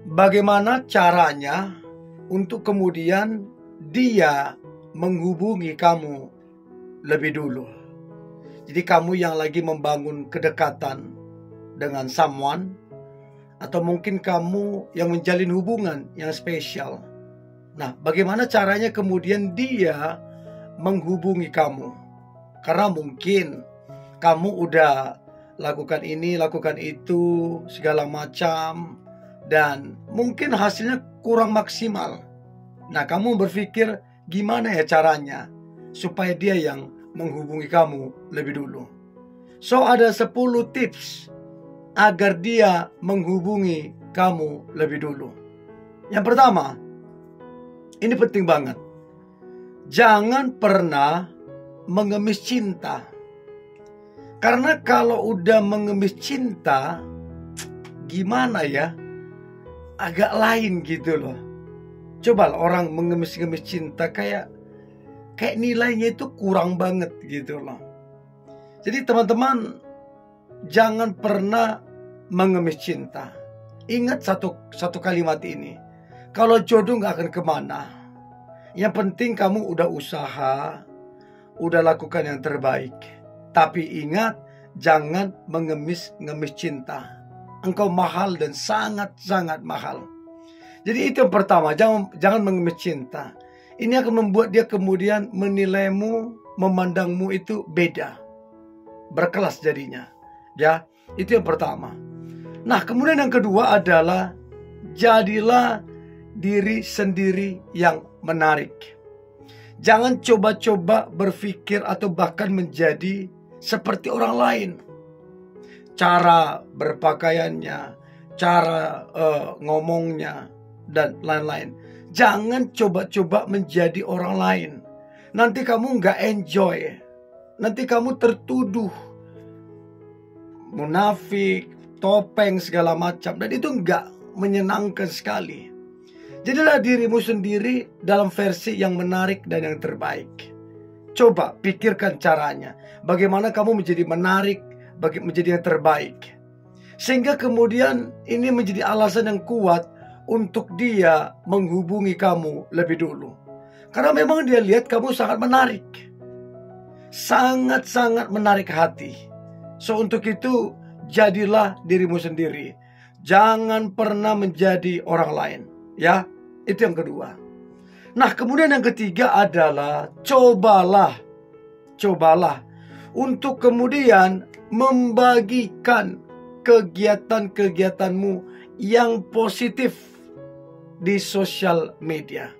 bagaimana caranya untuk kemudian dia menghubungi kamu lebih dulu. Jadi kamu yang lagi membangun kedekatan dengan someone, atau mungkin kamu yang menjalin hubungan yang spesial. Nah, bagaimana caranya kemudian dia menghubungi kamu? Karena mungkin kamu udah lakukan ini, lakukan itu, segala macam, dan mungkin hasilnya kurang maksimal. Nah, kamu berpikir gimana ya caranya supaya dia yang menghubungi kamu lebih dulu. So, ada 10 tips agar dia menghubungi kamu lebih dulu. Yang pertama, ini penting banget. Jangan pernah mengemis cinta. Karena kalau udah mengemis cinta, gimana ya, agak lain gitu loh. Coba orang mengemis-ngemis cinta kayak nilainya itu kurang banget gitu loh. Jadi teman-teman, jangan pernah mengemis cinta. Ingat satu kalimat ini. Kalau jodoh gak akan kemana. Yang penting kamu udah usaha, udah lakukan yang terbaik. Tapi ingat, jangan mengemis-ngemis cinta. Engkau mahal dan sangat-sangat mahal. Jadi itu yang pertama, jangan mengemis cinta. Ini akan membuat dia kemudian menilaimu, memandangmu itu beda, berkelas jadinya. Ya, itu yang pertama. Nah, kemudian yang kedua adalah jadilah diri sendiri yang menarik. Jangan coba-coba berpikir atau bahkan menjadi seperti orang lain. Cara berpakaiannya, cara ngomongnya, dan lain-lain. Jangan coba-coba menjadi orang lain. Nanti kamu nggak enjoy. Nanti kamu tertuduh munafik, topeng, segala macam. Dan itu nggak menyenangkan sekali. Jadilah dirimu sendiri dalam versi yang menarik dan yang terbaik. Coba pikirkan caranya. Bagaimana kamu menjadi menarik, menjadi yang terbaik. Sehingga kemudian ini menjadi alasan yang kuat untuk dia menghubungi kamu lebih dulu. Karena memang dia lihat kamu sangat menarik. Sangat-sangat menarik hati. So untuk itu jadilah dirimu sendiri. Jangan pernah menjadi orang lain. Ya, itu yang kedua. Nah, kemudian yang ketiga adalah cobalah untuk kemudian membagikan kegiatan-kegiatanmu yang positif di sosial media.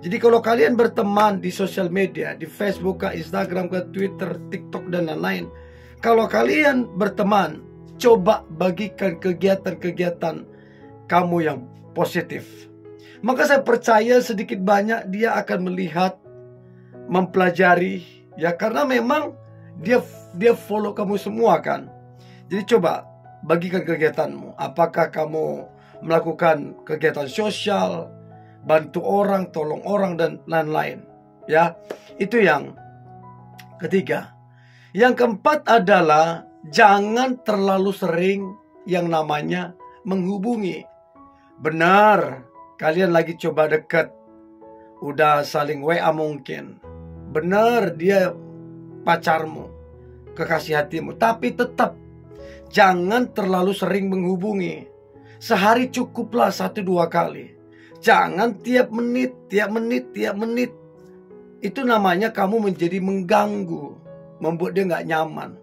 Jadi kalau kalian berteman di sosial media, di Facebook, Instagram, Twitter, TikTok, dan lain-lain, kalau kalian berteman, coba bagikan kegiatan-kegiatan kamu yang positif. Maka saya percaya sedikit banyak dia akan melihat, mempelajari, ya, karena memang dia follow kamu semua kan. Jadi coba bagikan kegiatanmu. Apakah kamu melakukan kegiatan sosial, bantu orang, tolong orang, dan lain-lain. Ya, itu yang ketiga. Yang keempat adalah jangan terlalu sering yang namanya menghubungi. Benar, kalian lagi coba dekat, udah saling WA mungkin. Benar, dia pacarmu, kekasih hatimu. Tapi tetap jangan terlalu sering menghubungi. Sehari cukuplah 1-2 kali. Jangan tiap menit. Itu namanya kamu menjadi mengganggu, membuat dia gak nyaman.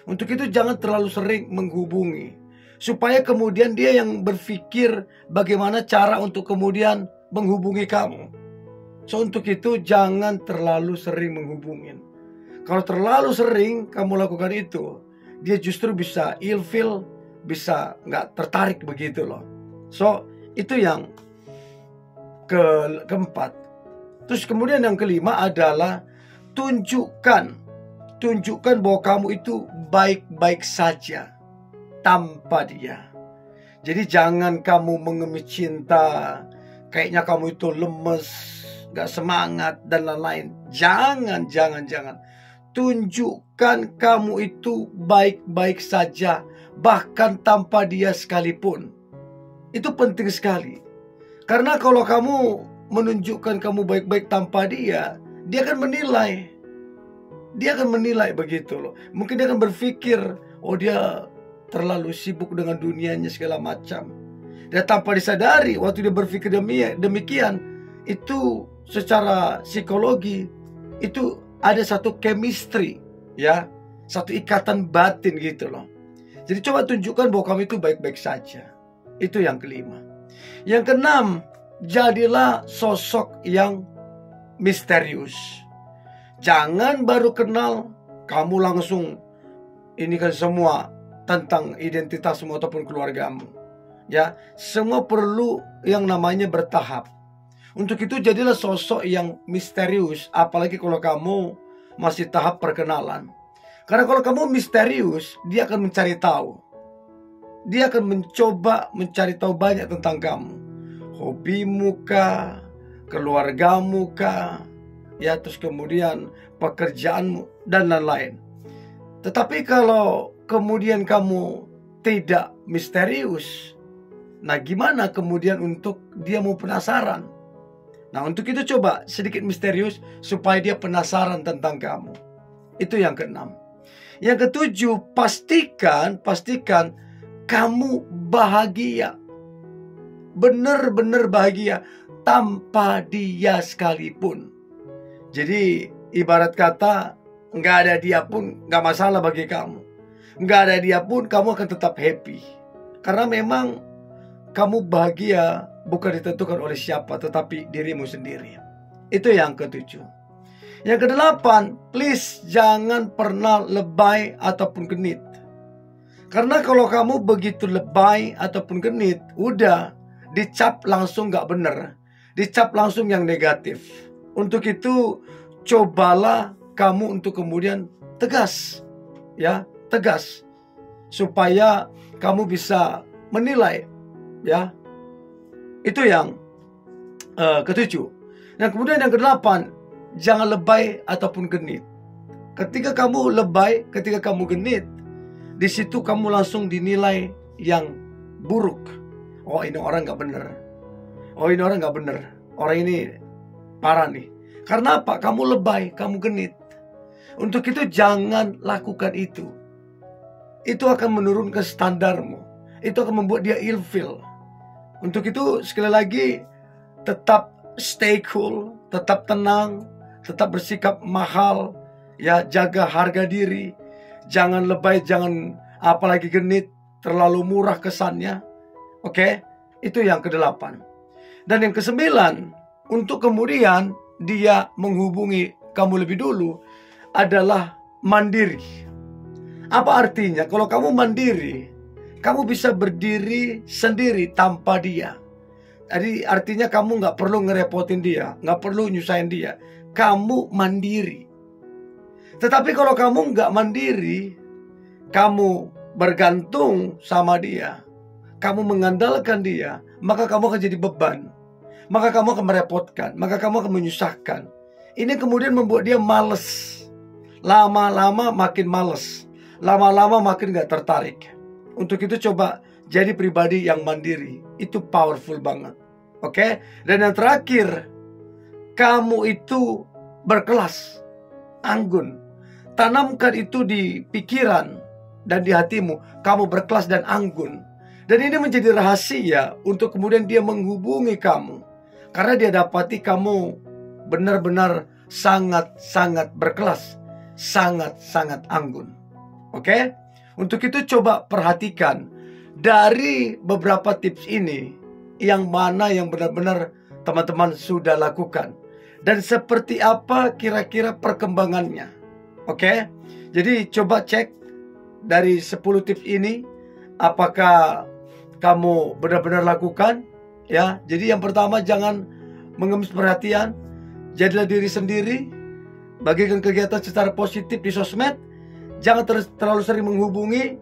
Untuk itu jangan terlalu sering menghubungi, supaya kemudian dia yang berpikir bagaimana cara untuk kemudian menghubungi kamu. So untuk itu jangan terlalu sering menghubungin. Kalau terlalu sering kamu lakukan itu, dia justru bisa ilfil, bisa nggak tertarik begitu loh. So itu yang keempat. Terus kemudian yang kelima adalah tunjukkan bahwa kamu itu baik-baik saja tanpa dia. Jadi jangan kamu mengemis cinta, kayaknya kamu itu lemes, gak semangat, dan lain-lain. Jangan. Tunjukkan kamu itu baik-baik saja, bahkan tanpa dia sekalipun. Itu penting sekali. Karena kalau kamu menunjukkan kamu baik-baik tanpa dia akan menilai. Dia akan menilai begitu loh. Mungkin dia akan berpikir, oh dia terlalu sibuk dengan dunianya segala macam. Dan tanpa disadari, waktu dia berpikir demikian, itu secara psikologi, itu ada satu chemistry, ya, satu ikatan batin gitu loh. Jadi coba tunjukkan bahwa kamu itu baik-baik saja. Itu yang kelima. Yang keenam, jadilah sosok yang misterius. Jangan baru kenal, kamu langsung ini kan semua tentang identitasmu ataupun keluargamu. Ya, semua perlu yang namanya bertahap. Untuk itu jadilah sosok yang misterius, apalagi kalau kamu masih tahap perkenalan. Karena kalau kamu misterius, dia akan mencari tahu. Dia akan mencoba mencari tahu banyak tentang kamu. Hobimu kah, keluargamu kah, ya, terus kemudian pekerjaanmu dan lain-lain. Tetapi kalau kemudian kamu tidak misterius, nah gimana kemudian untuk dia mau penasaran? Nah untuk itu coba sedikit misterius supaya dia penasaran tentang kamu. Itu yang keenam. Yang ketujuh, pastikan kamu bahagia. Benar-benar bahagia tanpa dia sekalipun. Jadi ibarat kata, nggak ada dia pun nggak masalah bagi kamu. Nggak ada dia pun kamu akan tetap happy. Karena memang kamu bahagia bukan ditentukan oleh siapa, tetapi dirimu sendiri. Itu yang ketujuh. Yang kedelapan, please jangan pernah lebay ataupun genit. Karena kalau kamu begitu lebay ataupun genit, udah dicap langsung nggak bener, dicap langsung yang negatif. Untuk itu cobalah kamu untuk kemudian tegas, ya, tegas, supaya kamu bisa menilai, ya. Itu yang ketujuh. Dan kemudian yang kedelapan, jangan lebay ataupun genit. Ketika kamu lebay, ketika kamu genit, di situ kamu langsung dinilai yang buruk. Oh ini orang nggak bener. Oh ini orang nggak bener. Orang ini parah nih. Karena apa? Kamu lebay, kamu genit. Untuk itu jangan lakukan itu. Itu akan menurunkan standarmu. Itu akan membuat dia ilfeel. Untuk itu sekali lagi tetap stay cool, tetap tenang, tetap bersikap mahal, ya, jaga harga diri. Jangan lebay, jangan apalagi genit, terlalu murah kesannya. Oke, itu yang kedelapan. Dan yang kesembilan, untuk kemudian dia menghubungi kamu lebih dulu adalah mandiri. Apa artinya? Kalau kamu mandiri, kamu bisa berdiri sendiri tanpa dia. Jadi artinya kamu nggak perlu ngerepotin dia, nggak perlu nyusahin dia. Kamu mandiri. Tetapi kalau kamu nggak mandiri, kamu bergantung sama dia, kamu mengandalkan dia, maka kamu akan jadi beban. Maka kamu akan merepotkan, maka kamu akan menyusahkan. Ini kemudian membuat dia males. Lama-lama makin males, lama-lama makin gak tertarik. Untuk itu coba jadi pribadi yang mandiri. Itu powerful banget. Oke? Dan yang terakhir, kamu itu berkelas, anggun. Tanamkan itu di pikiran dan di hatimu. Kamu berkelas dan anggun. Dan ini menjadi rahasia untuk kemudian dia menghubungi kamu. Karena dia dapati kamu benar-benar sangat-sangat berkelas, sangat-sangat anggun. Oke? Untuk itu coba perhatikan dari beberapa tips ini, yang mana yang benar-benar teman-teman sudah lakukan. Dan seperti apa kira-kira perkembangannya. Oke? Jadi coba cek dari 10 tips ini, apakah kamu benar-benar lakukan? Ya, jadi yang pertama, jangan mengemis perhatian. Jadilah diri sendiri. Bagikan kegiatan secara positif di sosmed. Jangan terlalu sering menghubungi.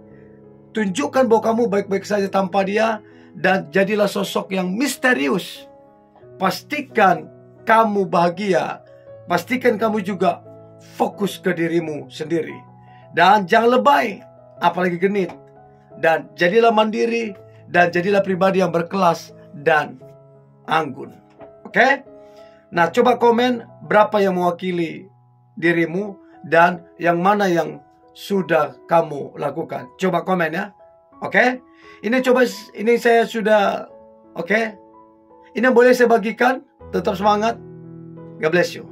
Tunjukkan bahwa kamu baik-baik saja tanpa dia. Dan jadilah sosok yang misterius. Pastikan kamu bahagia. Pastikan kamu juga fokus ke dirimu sendiri. Dan jangan lebay, apalagi genit. Dan jadilah mandiri. dan jadilah pribadi yang berkelas dan anggun. Oke? Nah, coba komen berapa yang mewakili dirimu dan yang mana yang sudah kamu lakukan. Coba komen ya. Oke? Ini saya sudah oke. Ini yang boleh saya bagikan. Tetap semangat. God bless you.